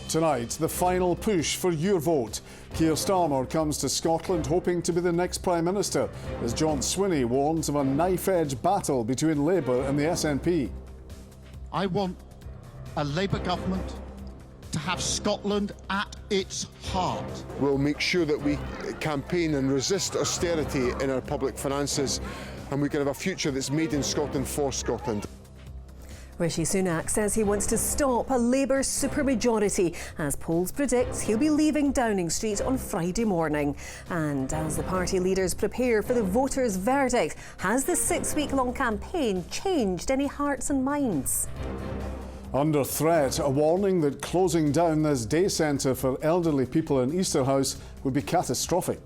Tonight, the final push for your vote. Keir Starmer comes to Scotland hoping to be the next Prime Minister, as John Swinney warns of a knife-edge battle between Labour and the SNP. I want a Labour government to have Scotland at its heart. We'll make sure that we campaign and resist austerity in our public finances, and we can have a future that's made in Scotland for Scotland. Rishi Sunak says he wants to stop a Labour supermajority. As polls predict, he'll be leaving Downing Street on Friday morning. And as the party leaders prepare for the voters' verdict, has the 6-week-long campaign changed any hearts and minds? Under threat, a warning that closing down this day centre for elderly people in Easterhouse would be catastrophic.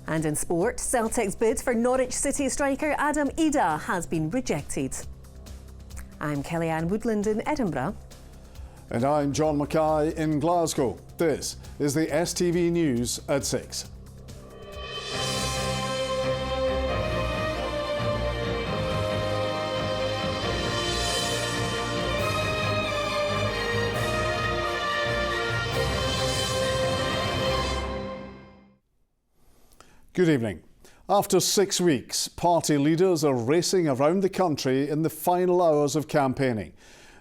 And in sport, Celtic's bid for Norwich City striker Adam Idah has been rejected. I'm Kellyanne Woodland in Edinburgh. And I'm John Mackay in Glasgow. This is the STV News at 6. Good evening. After 6 weeks, party leaders are racing around the country in the final hours of campaigning.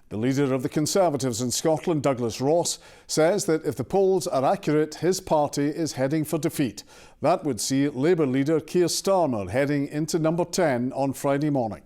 The leader of the Conservatives in Scotland, Douglas Ross, says that if the polls are accurate, his party is heading for defeat. That would see Labour leader Keir Starmer heading into number 10 on Friday morning.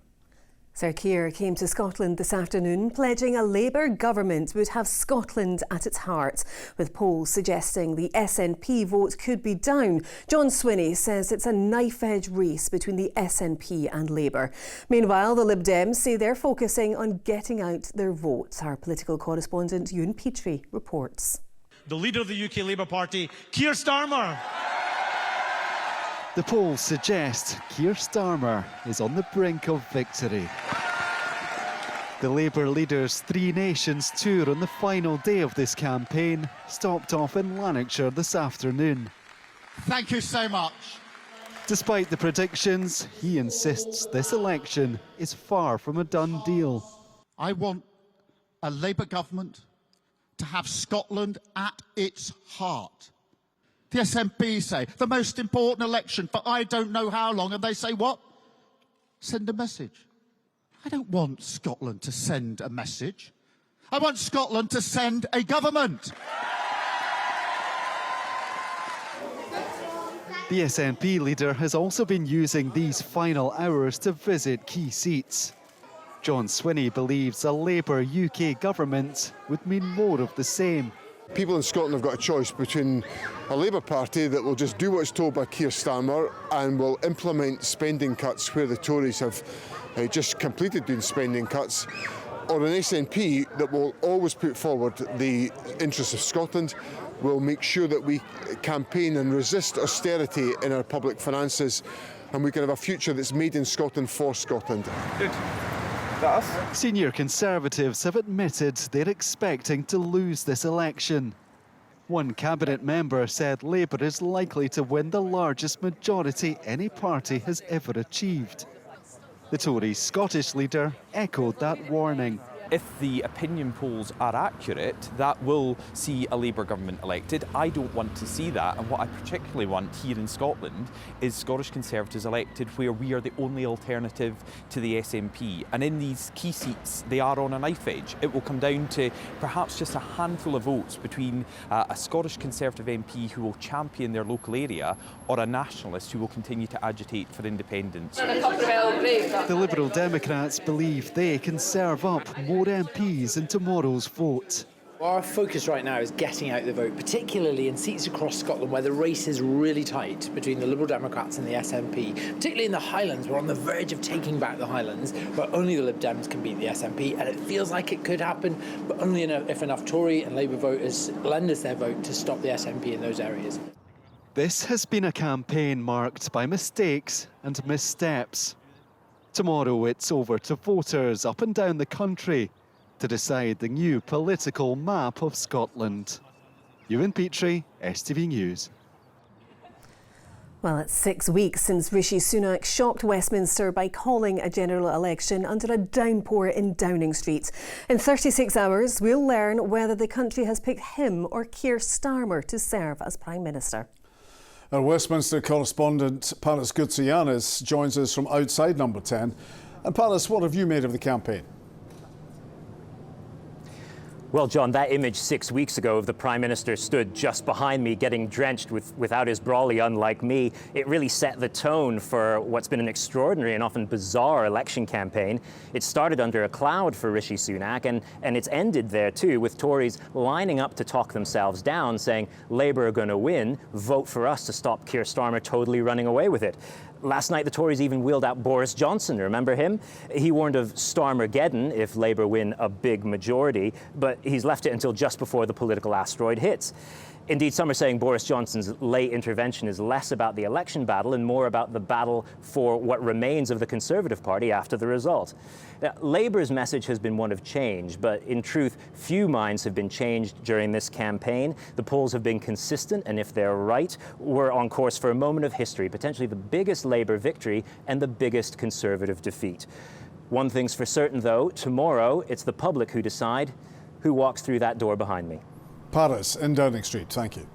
Sir Keir came to Scotland this afternoon, pledging a Labour government would have Scotland at its heart, with polls suggesting the SNP vote could be down. John Swinney says it's a knife-edge race between the SNP and Labour. Meanwhile, the Lib Dems say they're focusing on getting out their votes. Our political correspondent Ewan Petrie reports. The leader of the UK Labour Party, Keir Starmer. The polls suggest Keir Starmer is on the brink of victory. The Labour leader's Three Nations tour on the final day of this campaign stopped off in Lanarkshire this afternoon. Thank you so much. Despite the predictions, he insists this election is far from a done deal. I want a Labour government to have Scotland at its heart. The SNP say, the most important election for I don't know how long, and they say what? Send a message. I don't want Scotland to send a message. I want Scotland to send a government. The SNP leader has also been using these final hours to visit key seats. John Swinney believes a Labour UK government would mean more of the same. People in Scotland have got a choice between a Labour Party that will just do what's told by Keir Starmer and will implement spending cuts where the Tories have just completed doing spending cuts, or an SNP that will always put forward the interests of Scotland, will make sure that we campaign and resist austerity in our public finances, and we can have a future that's made in Scotland for Scotland. Good. Senior Conservatives have admitted they're expecting to lose this election. One cabinet member said Labour is likely to win the largest majority any party has ever achieved. The Tories' Scottish leader echoed that warning. If the opinion polls are accurate, that will see a Labour government elected. I don't want to see that, and what I particularly want here in Scotland is Scottish Conservatives elected where we are the only alternative to the SNP. And in these key seats, they are on a knife edge. It will come down to perhaps just a handful of votes between a Scottish Conservative MP who will champion their local area or a nationalist who will continue to agitate for independence. The Liberal Democrats believe they can serve up more MPs in tomorrow's vote. Our focus right now is getting out the vote, particularly in seats across Scotland where the race is really tight between the Liberal Democrats and the SNP, particularly in the Highlands. We're on the verge of taking back the Highlands, but only the Lib Dems can beat the SNP, and it feels like it could happen, but only if enough Tory and Labour voters lend us their vote to stop the SNP in those areas. This has been a campaign marked by mistakes and missteps. Tomorrow it's over to voters up and down the country to decide the new political map of Scotland. Ewan Petrie, STV News. Well, it's 6 weeks since Rishi Sunak shocked Westminster by calling a general election under a downpour in Downing Street. In 36 hours, we'll learn whether the country has picked him or Keir Starmer to serve as Prime Minister. Our Westminster correspondent Paris Goutsianis joins us from outside Number 10. And Paris, what have you made of the campaign? Well, John, that image 6 weeks ago of the Prime Minister stood just behind me getting drenched without his brolly, unlike me, it really set the tone for what's been an extraordinary and often bizarre election campaign. It started under a cloud for Rishi Sunak and it's ended there too, with Tories lining up to talk themselves down, saying Labour are going to win, vote for us to stop Keir Starmer totally running away with it. Last night, the Tories even wheeled out Boris Johnson. Remember him? He warned of Starmergeddon if Labour win a big majority, but he's left it until just before the political asteroid hits. Indeed, some are saying Boris Johnson's late intervention is less about the election battle and more about the battle for what remains of the Conservative Party after the result. Now, Labour's message has been one of change, but in truth, few minds have been changed during this campaign. The polls have been consistent, and if they're right, we're on course for a moment of history, potentially the biggest Labour victory and the biggest Conservative defeat. One thing's for certain, though, tomorrow it's the public who decide who walks through that door behind me. Paris in Downing Street, thank you.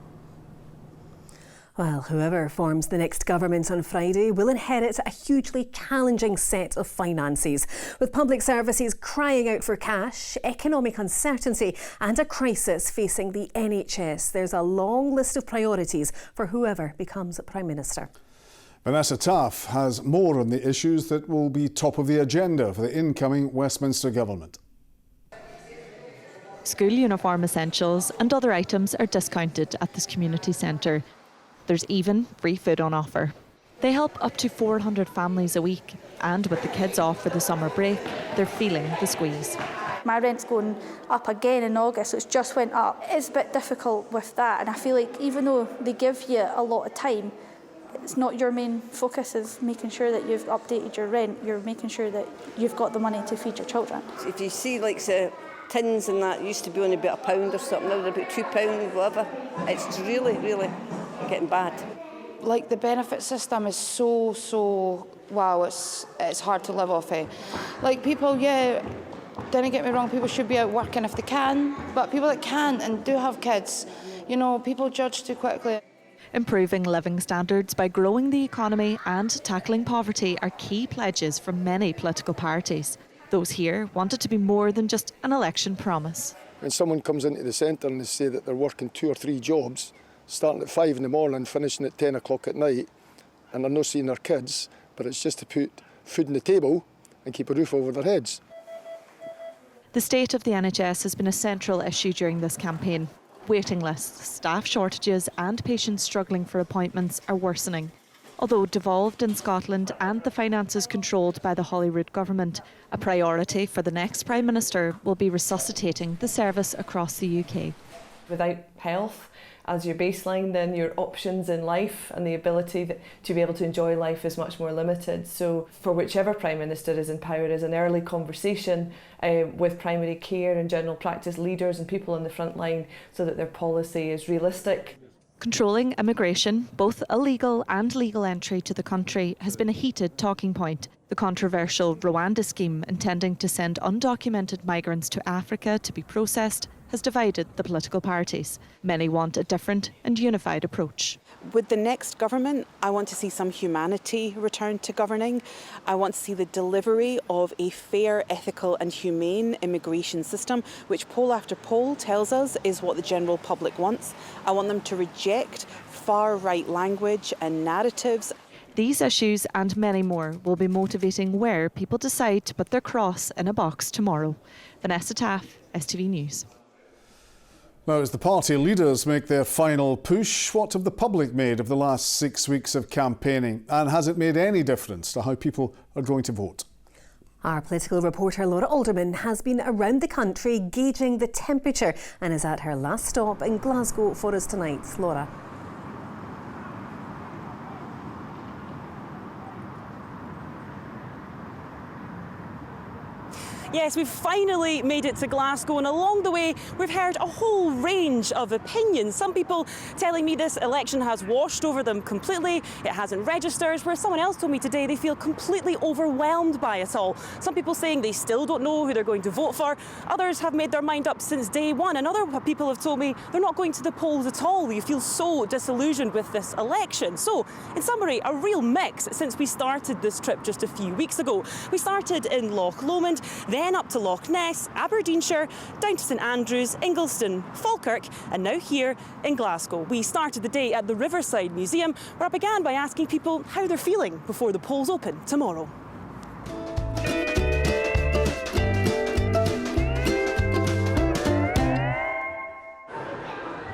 Well, whoever forms the next government on Friday will inherit a hugely challenging set of finances. With public services crying out for cash, economic uncertainty and a crisis facing the NHS, there's a long list of priorities for whoever becomes Prime Minister. Vanessa Taff has more on the issues that will be top of the agenda for the incoming Westminster government. School uniform essentials and other items are discounted at this community centre. There's even free food on offer. They help up to 400 families a week, and with the kids off for the summer break, they're feeling the squeeze. My rent's going up again in August, so it's just went up. It's a bit difficult with that, and I feel like even though they give you a lot of time, it's not your main focus is making sure that you've updated your rent, you're making sure that you've got the money to feed your children. If you see like the tins and that used to be only about £1 or something, now they're about £2, whatever. It's really, really getting bad. Like the benefit system is so wow, it's hard to live off of. Like people, yeah, don't get me wrong, people should be out working if they can, but people that can't and do have kids, you know, people judge too quickly. Improving living standards by growing the economy and tackling poverty are key pledges from many political parties. Those here want it to be more than just an election promise. When someone comes into the centre and they say that they're working 2 or 3 jobs, starting at 5 in the morning, finishing at 10 o'clock at night, and they're not seeing their kids, but it's just to put food on the table and keep a roof over their heads. The state of the NHS has been a central issue during this campaign. Waiting lists, staff shortages and patients struggling for appointments are worsening. Although devolved in Scotland and the finances controlled by the Holyrood government, a priority for the next Prime Minister will be resuscitating the service across the UK. Without health as your baseline, then your options in life and the ability to be able to enjoy life is much more limited. So for whichever Prime Minister is in power, is an early conversation with primary care and general practice leaders and people on the front line so that their policy is realistic. Controlling immigration, both illegal and legal entry to the country, has been a heated talking point. The controversial Rwanda scheme, intending to send undocumented migrants to Africa to be processed, has divided the political parties. Many want a different and unified approach. With the next government, I want to see some humanity return to governing. I want to see the delivery of a fair, ethical and humane immigration system, which poll after poll tells us is what the general public wants. I want them to reject far-right language and narratives. These issues and many more will be motivating where people decide to put their cross in a box tomorrow. Vanessa Taff, STV News. Now, as the party leaders make their final push, what have the public made of the last 6 weeks of campaigning? And has it made any difference to how people are going to vote? Our political reporter Laura Alderman has been around the country gauging the temperature and is at her last stop in Glasgow for us tonight. Laura. Yes, we've finally made it to Glasgow, and along the way we've heard a whole range of opinions. Some people telling me this election has washed over them completely, it hasn't registered, whereas someone else told me today they feel completely overwhelmed by it all. Some people saying they still don't know who they're going to vote for. Others have made their mind up since day one, and other people have told me they're not going to the polls at all. You feel so disillusioned with this election. So, in summary, a real mix since we started this trip just a few weeks ago. We started in Loch Lomond, then up to Loch Ness, Aberdeenshire, down to St Andrews, Ingliston, Falkirk, and now here in Glasgow. We started the day at the Riverside Museum, where I began by asking people how they're feeling before the polls open tomorrow.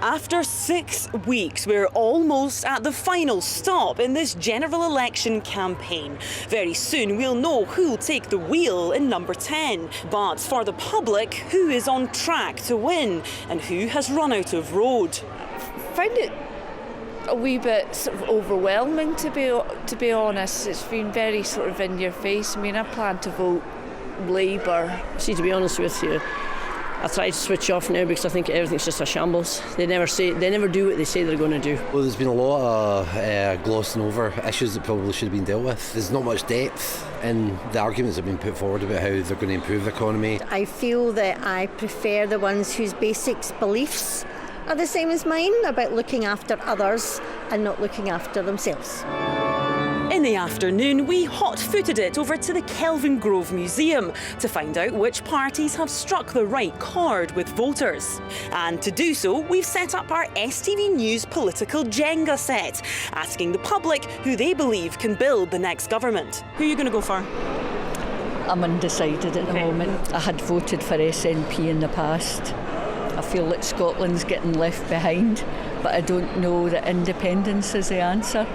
After 6 weeks, we're almost at the final stop in this general election campaign. Very soon we'll know who'll take the wheel in number 10. But for the public, who is on track to win and who has run out of road? I find it a wee bit sort of overwhelming, to be honest. It's been very sort of in your face. I mean, I plan to vote Labour. See, to be honest with you, I try to switch off now because I think everything's just a shambles. They never do what they say they're going to do. Well, there's been a lot of glossing over issues that probably should have been dealt with. There's not much depth in the arguments that have been put forward about how they're going to improve the economy. I feel that I prefer the ones whose basic beliefs are the same as mine, about looking after others and not looking after themselves. In the afternoon, we hot-footed it over to the Kelvin Grove Museum to find out which parties have struck the right chord with voters. And to do so, we've set up our STV News political Jenga set, asking the public who they believe can build the next government. Who are you going to go for? I'm undecided at the moment. I had voted for SNP in the past. I feel that Scotland's getting left behind, but I don't know that independence is the answer.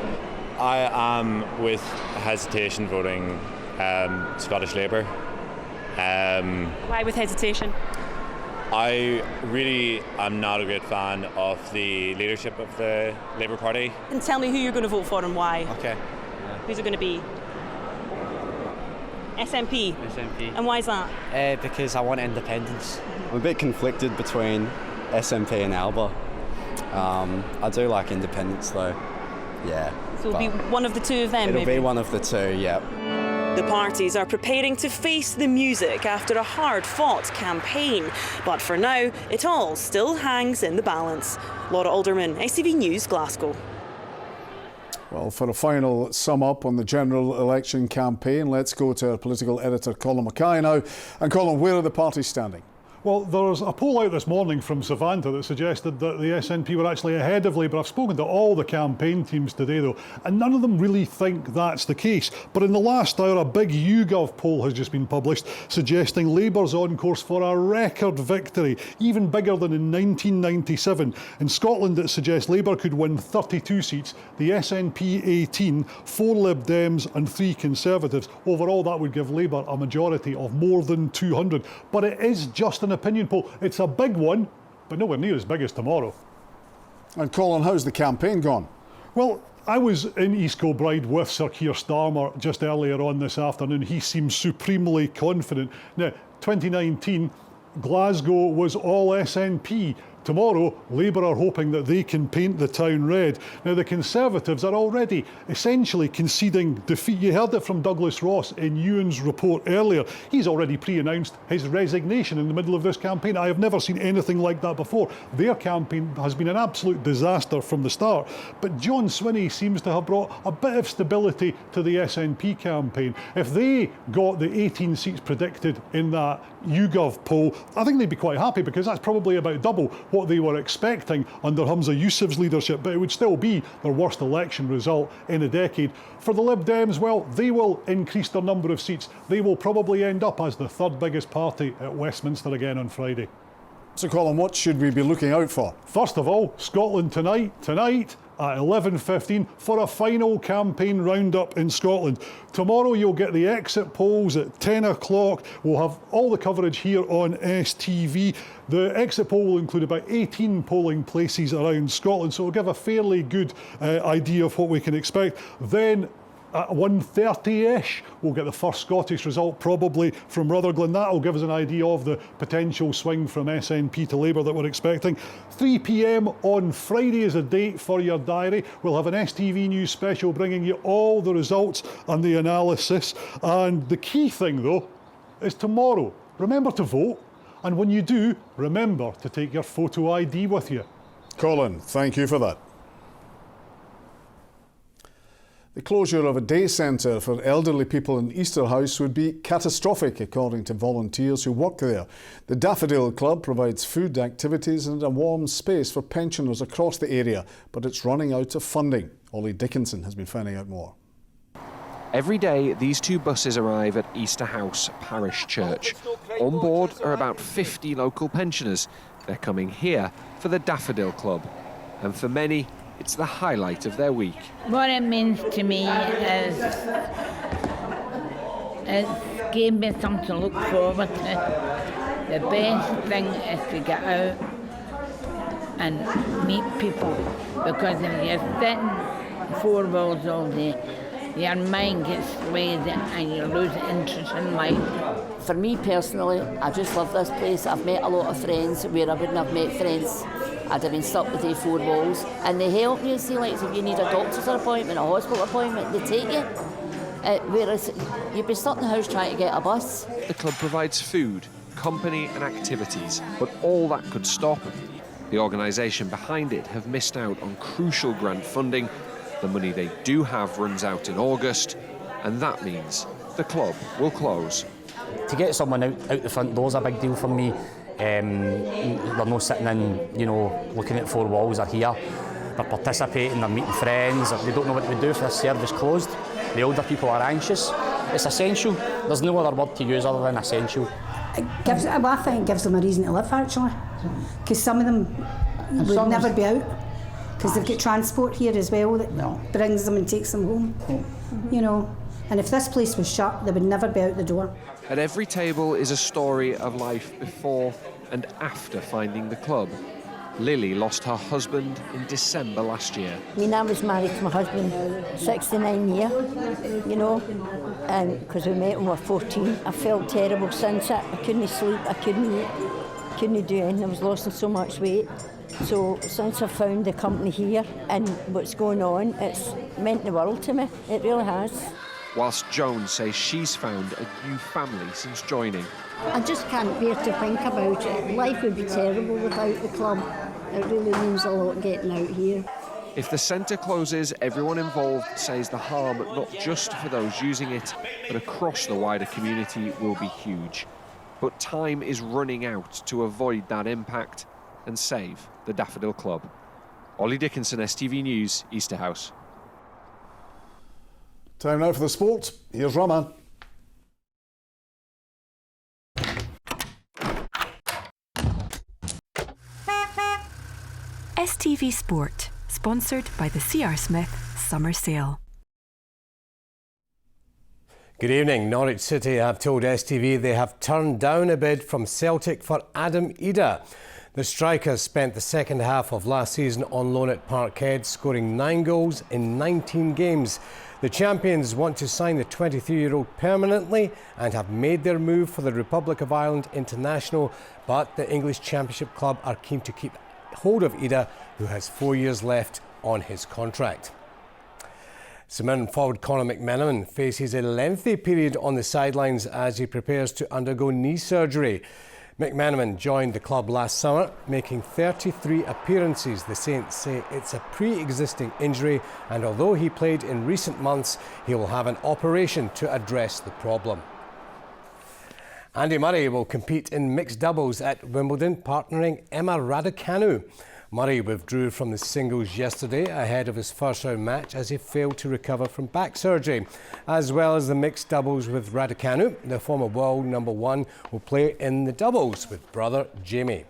I am, with hesitation, voting Scottish Labour. Why with hesitation? I really am not a great fan of the leadership of the Labour Party. And tell me who you're going to vote for and why. Okay. Who's it going to be? SNP? SNP. And why is that? Because I want independence. I'm a bit conflicted between SNP and Alba. I do like independence though, yeah. So it'll be one of the two of them, It'll maybe? be one of the two, yeah. The parties are preparing to face the music after a hard-fought campaign. But for now, it all still hangs in the balance. Laura Alderman, STV News, Glasgow. Well, for a final sum up on the general election campaign, let's go to our political editor Colin Mackay now. And Colin, where are the parties standing? Well, there's a poll out this morning from Savanta that suggested that the SNP were actually ahead of Labour. I've spoken to all the campaign teams today, though, and none of them really think that's the case. But in the last hour, a big YouGov poll has just been published suggesting Labour's on course for a record victory, even bigger than in 1997. In Scotland, it suggests Labour could win 32 seats, the SNP 18, 4 Lib Dems and 3 Conservatives. Overall, that would give Labour a majority of more than 200. But it is just an opinion poll. It's a big one, but nowhere near as big as tomorrow. And Colin, how's the campaign gone? Well, I was in East Kilbride with Sir Keir Starmer just earlier on this afternoon. He seems supremely confident. Now, 2019, Glasgow was all SNP. Tomorrow, Labour are hoping that they can paint the town red. Now, the Conservatives are already essentially conceding defeat. You heard it from Douglas Ross in Ewan's report earlier. He's already pre-announced his resignation in the middle of this campaign. I have never seen anything like that before. Their campaign has been an absolute disaster from the start. But John Swinney seems to have brought a bit of stability to the SNP campaign. If they got the 18 seats predicted in that YouGov poll, I think they'd be quite happy, because that's probably about double what they were expecting under Humza Yousaf's leadership, but it would still be their worst election result in a decade. For the Lib Dems, well, they will increase their number of seats. They will probably end up as the third biggest party at Westminster again on Friday. So, Colin, what should we be looking out for? First of all, Scotland Tonight at 11:15 for a final campaign roundup in Scotland. Tomorrow you'll get the exit polls at 10 o'clock. We'll have all the coverage here on STV. The exit poll will include about 18 polling places around Scotland, so it'll give a fairly good idea of what we can expect. Then at 1:30ish, we'll get the first Scottish result probably from Rutherglen. That'll give us an idea of the potential swing from SNP to Labour that we're expecting. 3 p.m. on Friday is a date for your diary. We'll have an STV News special bringing you all the results and the analysis. And the key thing, though, is tomorrow. Remember to vote. And when you do, remember to take your photo ID with you. Colin, thank you for that. The closure of a day centre for elderly people in Easterhouse would be catastrophic, according to volunteers who work there. The Daffodil Club provides food, activities and a warm space for pensioners across the area, but it's running out of funding. Ollie Dickinson has been finding out more. Every day, these two buses arrive at Easterhouse Parish Church. On board are about 50 local pensioners. They're coming here for the Daffodil Club. And for many, it's the highlight of their week. What it means to me is it gave me something to look forward to. The best thing is to get out and meet people, because if you're sitting four walls all day, your mind gets lazy and you lose interest in life. For me personally, I just love this place. I've met a lot of friends where I wouldn't have met friends. I'd have been stuck with the four walls, and they help you. See, like if you need a doctor's appointment, a hospital appointment, they take you. Whereas you'd be stuck in the house trying to get a bus. The club provides food, company and activities, but all that could stop. The organisation behind it have missed out on crucial grant funding. The money they do have runs out in August, and that means the club will close. To get someone out the front door is a big deal for me. They're not sitting in, looking at four walls. They're here, they're participating, they're meeting friends. They don't know what to do if this service closed. The older people are anxious. It's essential. There's no other word to use other than essential. I think it gives them a reason to live, actually, because some of them would never be out, because they've got transport here as well that brings them and takes them home, And if this place was shut, they would never be out the door. At every table is a story of life before and after finding the club. Lily lost her husband in December last year. I was married to my husband 69 years, and because we met when we were 14. I felt terrible since it. I couldn't sleep, I couldn't eat, couldn't do anything. I was losing so much weight. So since I found the company here and what's going on, it's meant the world to me. It really has. Whilst Joan says she's found a new family since joining. I just can't bear to think about it. Life would be terrible without the club. It really means a lot getting out here. If the centre closes, everyone involved says the harm, not just for those using it, but across the wider community, will be huge. But time is running out to avoid that impact and save the Daffodil Club. Ollie Dickinson, STV News, Easterhouse. Time now for the sport. Here's Raman. STV Sport, sponsored by the C.R. Smith Summer Sale. Good evening. Norwich City have told STV they have turned down a bid from Celtic for Adam Idah. The strikers spent the second half of last season on loan at Parkhead, scoring 9 goals in 19 games. The champions want to sign the 23-year-old permanently and have made their move for the Republic of Ireland international, but the English Championship club are keen to keep hold of Idah, who has 4 years left on his contract. St. forward Conor McMenamin faces a lengthy period on the sidelines as he prepares to undergo knee surgery. McMenamin joined the club last summer, making 33 appearances. The Saints say it's a pre-existing injury, and although he played in recent months, he will have an operation to address the problem. Andy Murray will compete in mixed doubles at Wimbledon, partnering Emma Raducanu. Murray withdrew from the singles yesterday ahead of his first-round match as he failed to recover from back surgery. As well as the mixed doubles with Raducanu, the former world #1 will play in the doubles with brother Jamie.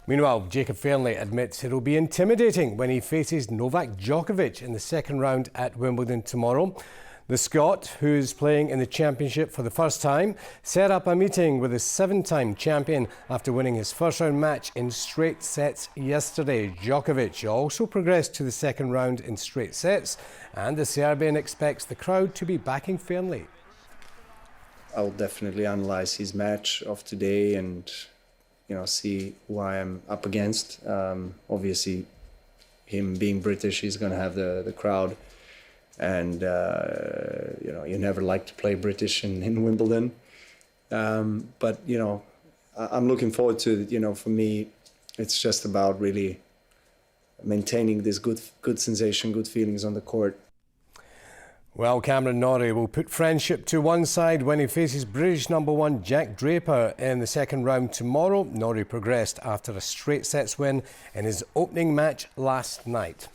Meanwhile, Jacob Fairley admits it'll be intimidating when he faces Novak Djokovic in the second round at Wimbledon tomorrow. The Scot, who's playing in the Championship for the first time, set up a meeting with the 7-time champion after winning his first-round match in straight sets yesterday. Djokovic also progressed to the second round in straight sets, and the Serbian expects the crowd to be backing firmly. I'll definitely analyse his match of today and, see who I am up against. Obviously, him being British, he's going to have the crowd. And, you never like to play British in Wimbledon. But, I'm looking forward to it. For me, it's just about really maintaining this good sensation, good feelings on the court. Well, Cameron Norrie will put friendship to one side when he faces British #1 Jack Draper in the second round tomorrow. Norrie progressed after a straight sets win in his opening match last night.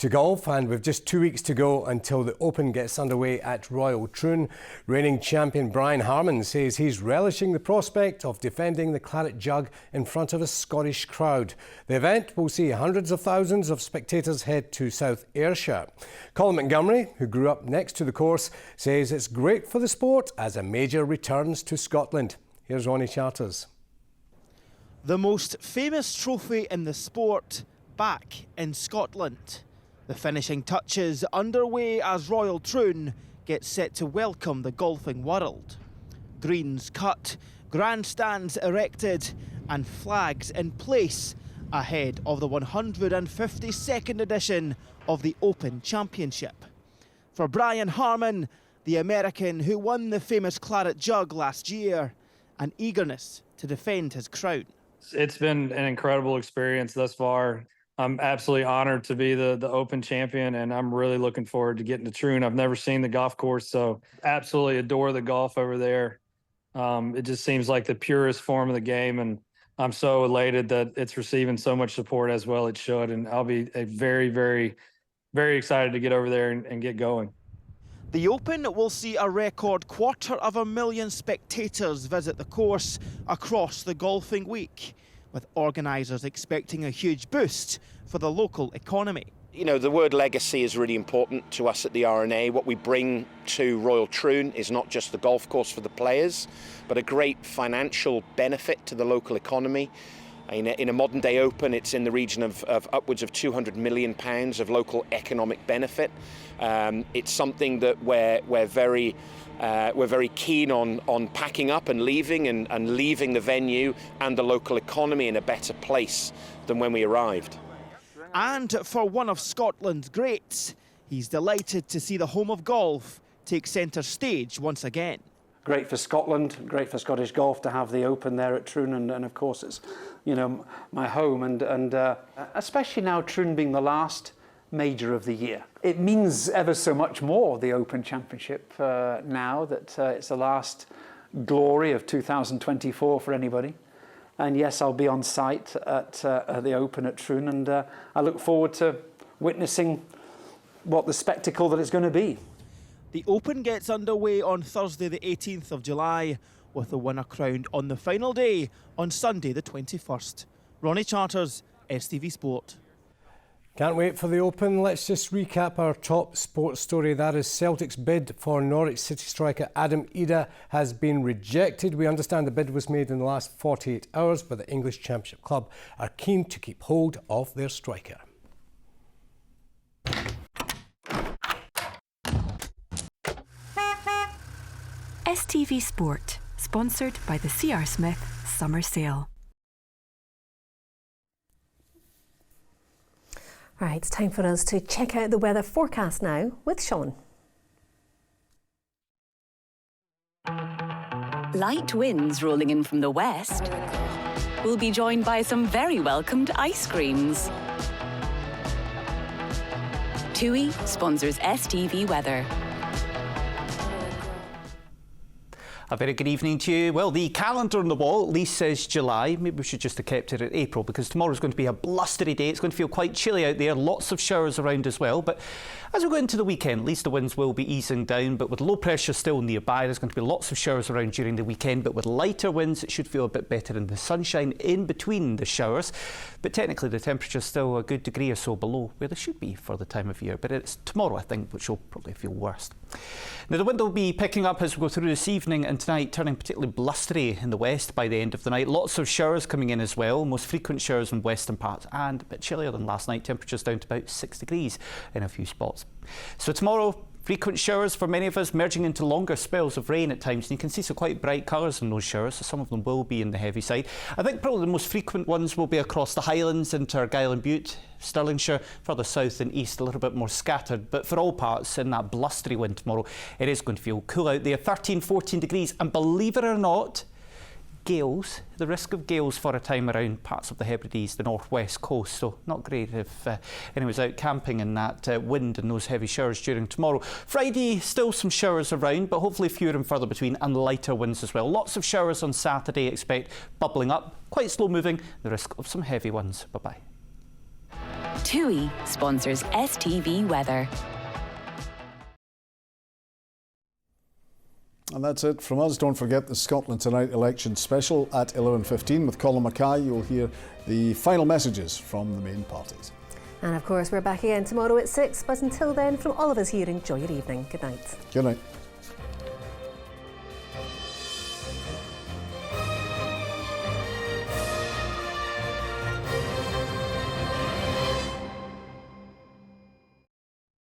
To golf, and with just 2 weeks to go until the Open gets underway at Royal Troon, reigning champion Brian Harman says he's relishing the prospect of defending the claret jug in front of a Scottish crowd. The event will see hundreds of thousands of spectators head to South Ayrshire. Colin Montgomery, who grew up next to the course, says it's great for the sport as a major returns to Scotland. Here's Ronnie Charters. The most famous trophy in the sport back in Scotland. The finishing touches underway as Royal Troon gets set to welcome the golfing world. Greens cut, grandstands erected and flags in place ahead of the 152nd edition of the Open Championship. For Brian Harman, the American who won the famous claret jug last year, an eagerness to defend his crown. It's been an incredible experience thus far. I'm absolutely honored to be the Open champion, and I'm really looking forward to getting to Troon. I've never seen the golf course, so absolutely adore the golf over there. It just seems like the purest form of the game, and I'm so elated that it's receiving so much support as well it should, and I'll be very, very, very excited to get over there and get going. The Open will see a record 250,000 spectators visit the course across the golfing week, with organisers expecting a huge boost for the local economy. The word legacy is really important to us at the R&A. What we bring to Royal Troon is not just the golf course for the players, but a great financial benefit to the local economy. In a modern day Open, it's in the region of upwards of £200 million of local economic benefit. It's something that we're very keen on packing up and leaving and leaving the venue and the local economy in a better place than when we arrived. And for one of Scotland's greats, he's delighted to see the home of golf take centre stage once again. Great for Scotland, great for Scottish golf to have the Open there at Troon, and of course it's my home, and especially now Troon being the last major of the year. It means ever so much more, the Open Championship, now that it's the last glory of 2024 for anybody. And yes, I'll be on site at the Open at Troon, and I look forward to witnessing what the spectacle that it's going to be. The Open gets underway on Thursday the 18th of July, with the winner crowned on the final day on Sunday the 21st. Ronnie Charters, STV Sport. Can't wait for the Open. Let's just recap our top sports story. That is Celtic's bid for Norwich City striker Adam Ida has been rejected. We understand the bid was made in the last 48 hours, but the English Championship club are keen to keep hold of their striker. STV Sport, sponsored by the C.R. Smith Summer Sale. Right, it's time for us to check out the weather forecast now with Sean. Light winds rolling in from the west. We'll be joined by some very welcomed ice creams. TUI sponsors STV Weather. A very good evening to you. Well, the calendar on the wall at least says July. Maybe we should just have kept it at April, because tomorrow's going to be a blustery day. It's going to feel quite chilly out there. Lots of showers around as well. But as we go into the weekend, at least the winds will be easing down. But with low pressure still nearby, there's going to be lots of showers around during the weekend. But with lighter winds, it should feel a bit better in the sunshine in between the showers. But technically, the temperature's still a good degree or so below where they should be for the time of year. But it's tomorrow, I think, which will probably feel worst. Now, the wind will be picking up as we go through this evening and tonight, turning particularly blustery in the west by the end of the night. Lots of showers coming in as well, most frequent showers in western parts, and a bit chillier than last night. Temperatures down to about 6 degrees in a few spots. So tomorrow, frequent showers for many of us, merging into longer spells of rain at times. And you can see some quite bright colours in those showers, so some of them will be in the heavy side. I think probably the most frequent ones will be across the Highlands into Argyll and Bute, Stirlingshire, further south and east, a little bit more scattered. But for all parts, in that blustery wind tomorrow, it is going to feel cool out there, 13, 14 degrees. And believe it or not, gales, the risk of gales for a time around parts of the Hebrides, the northwest coast. So not great if anyone's out camping in that wind and those heavy showers during tomorrow. Friday, still some showers around, but hopefully fewer and further between, and lighter winds as well. Lots of showers on Saturday, expect bubbling up, quite slow moving, the risk of some heavy ones. Bye-bye. TUI sponsors STV Weather. And that's it from us. Don't forget the Scotland Tonight election special at 11:15 with Colin Mackay. You'll hear the final messages from the main parties. And of course, we're back again tomorrow at 6. But until then, from all of us here, enjoy your evening. Good night. Good night.